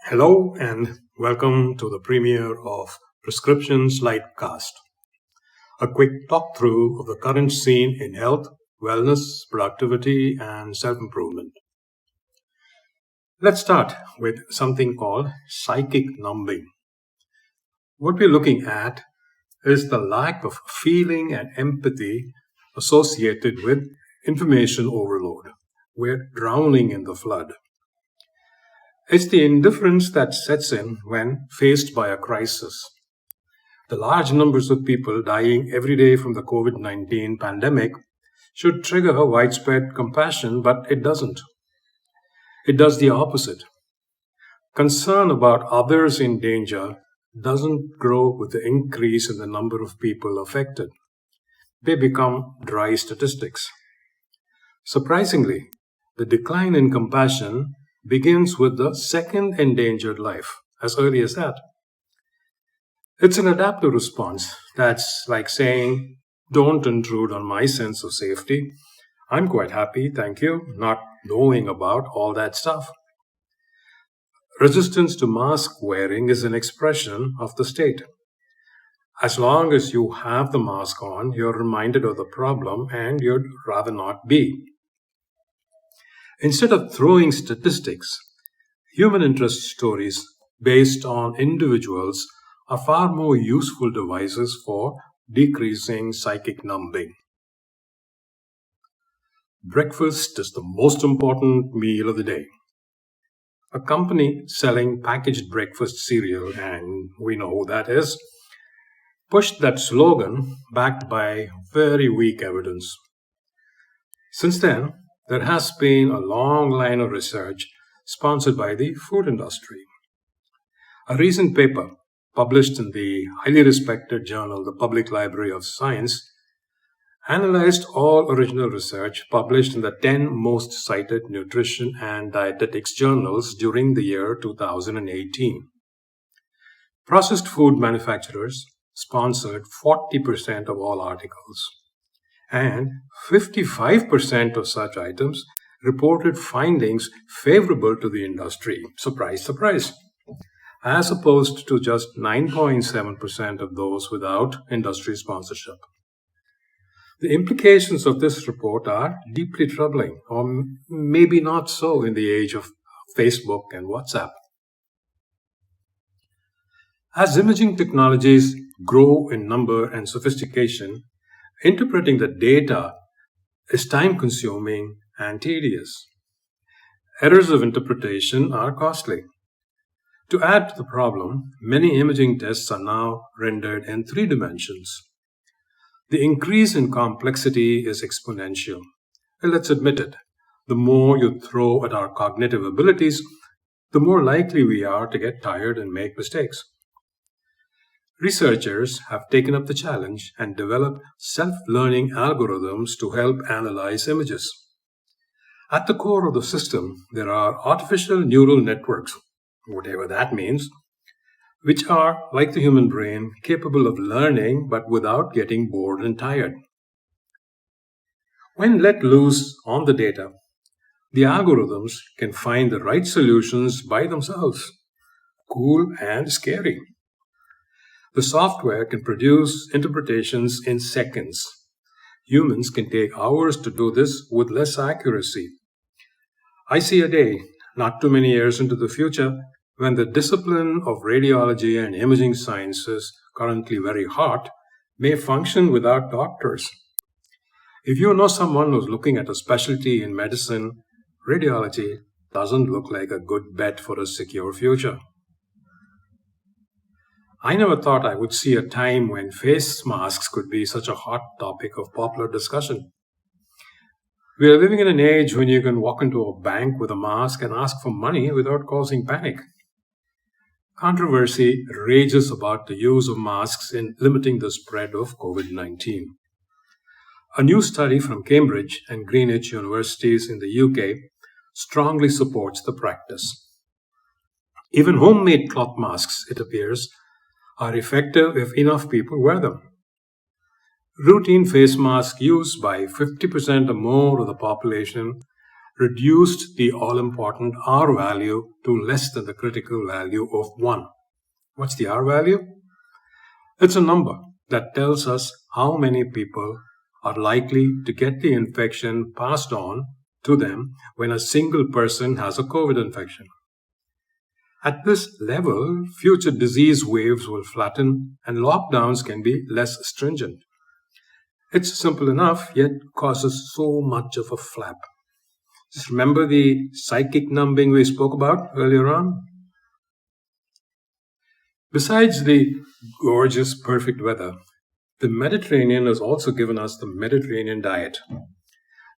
Hello and welcome to the premiere of Prescription Slidecast, a quick talk through of the current scene in health, wellness, productivity, and self-improvement. Let's start with something called psychic numbing. What we're looking at is the lack of feeling and empathy associated with information overload. We're drowning in the flood. It's the indifference that sets in when faced by a crisis. The large numbers of people dying every day from the COVID-19 pandemic should trigger widespread compassion, but it doesn't. It does the opposite. Concern about others in danger doesn't grow with the increase in the number of people affected. They become dry statistics. Surprisingly, the decline in compassion begins with the second endangered life, as early as that. It's an adaptive response that's like saying, don't intrude on my sense of safety. I'm quite happy, thank you, not knowing about all that stuff. Resistance to mask wearing is an expression of the state. As long as you have the mask on, you're reminded of the problem and you'd rather not be. Instead of throwing statistics, human interest stories based on individuals are far more useful devices for decreasing psychic numbing. Breakfast is the most important meal of the day. A company selling packaged breakfast cereal, and we know who that is, pushed that slogan backed by very weak evidence. Since then, there has been a long line of research sponsored by the food industry. A recent paper published in the highly respected journal, the Public Library of Science, analyzed all original research published in the 10 most cited nutrition and dietetics journals during the year 2018. Processed food manufacturers sponsored 40% of all articles, and 55% of such items reported findings favorable to the industry. Surprise, surprise. As opposed to just 9.7% of those without industry sponsorship. The implications of this report are deeply troubling, or maybe not so in the age of Facebook and WhatsApp. As imaging technologies grow in number and sophistication, interpreting the data is time-consuming and tedious. Errors of interpretation are costly. To add to the problem, many imaging tests are now rendered in 3 dimensions. The increase in complexity is exponential. And let's admit it, the more you throw at our cognitive abilities, the more likely we are to get tired and make mistakes. Researchers have taken up the challenge and developed self-learning algorithms to help analyze images. At the core of the system, there are artificial neural networks, whatever that means, which are, like the human brain, capable of learning but without getting bored and tired. When let loose on the data, the algorithms can find the right solutions by themselves. Cool and scary. The software can produce interpretations in seconds. Humans can take hours to do this with less accuracy. I see a day, not too many years into the future, when the discipline of radiology and imaging sciences, currently very hot, may function without doctors. If you know someone who's looking at a specialty in medicine, radiology doesn't look like a good bet for a secure future. I never thought I would see a time when face masks could be such a hot topic of popular discussion. We are living in an age when you can walk into a bank with a mask and ask for money without causing panic. Controversy rages about the use of masks in limiting the spread of COVID-19. A new study from Cambridge and Greenwich universities in the UK strongly supports the practice. Even homemade cloth masks, it appears, are effective if enough people wear them. Routine face mask use by 50% or more of the population reduced the all-important R value to less than the critical value of 1. What's the R value? It's a number that tells us how many people are likely to get the infection passed on to them when a single person has a COVID infection. At this level, future disease waves will flatten and lockdowns can be less stringent. It's simple enough, yet causes so much of a flap. Just remember the psychic numbing we spoke about earlier on? Besides the gorgeous, perfect weather, the Mediterranean has also given us the Mediterranean diet.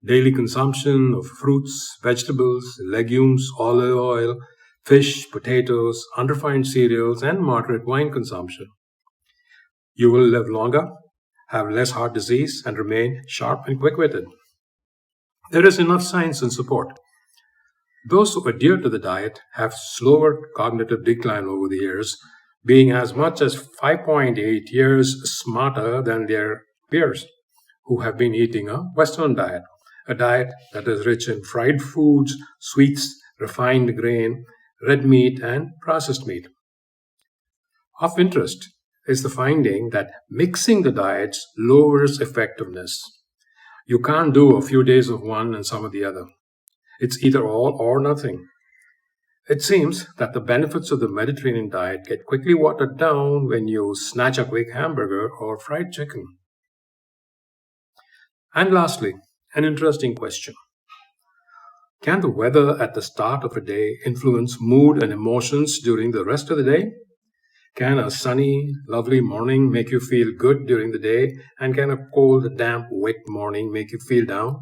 Daily consumption of fruits, vegetables, legumes, olive oil, fish, potatoes, unrefined cereals, and moderate wine consumption. You will live longer, have less heart disease, and remain sharp and quick-witted. There is enough science and support. Those who adhere to the diet have slower cognitive decline over the years, being as much as 5.8 years smarter than their peers who have been eating a Western diet, a diet that is rich in fried foods, sweets, refined grain, red meat, and processed meat. Of interest is the finding that mixing the diets lowers effectiveness. You can't do a few days of one and some of the other. It's either all or nothing. It seems that the benefits of the Mediterranean diet get quickly watered down when you snatch a quick hamburger or fried chicken. And lastly, an interesting question. Can the weather at the start of a day influence mood and emotions during the rest of the day? Can a sunny, lovely morning make you feel good during the day? And can a cold, damp, wet morning make you feel down?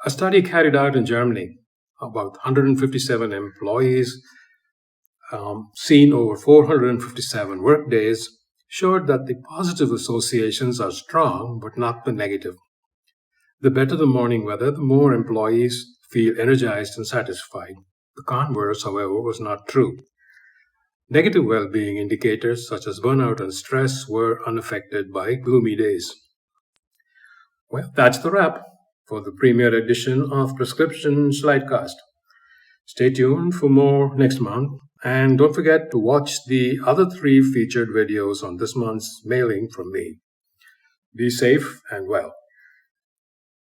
A study carried out in Germany, about 157 employees, seen over 457 work days, showed that the positive associations are strong, but not the negative. The better the morning weather, the more employees feel energized and satisfied. The converse, however, was not true. Negative well-being indicators such as burnout and stress were unaffected by gloomy days. Well, that's the wrap for the premiere edition of Prescription Slidecast. Stay tuned for more next month, and don't forget to watch the other 3 featured videos on this month's mailing from me. Be safe and well.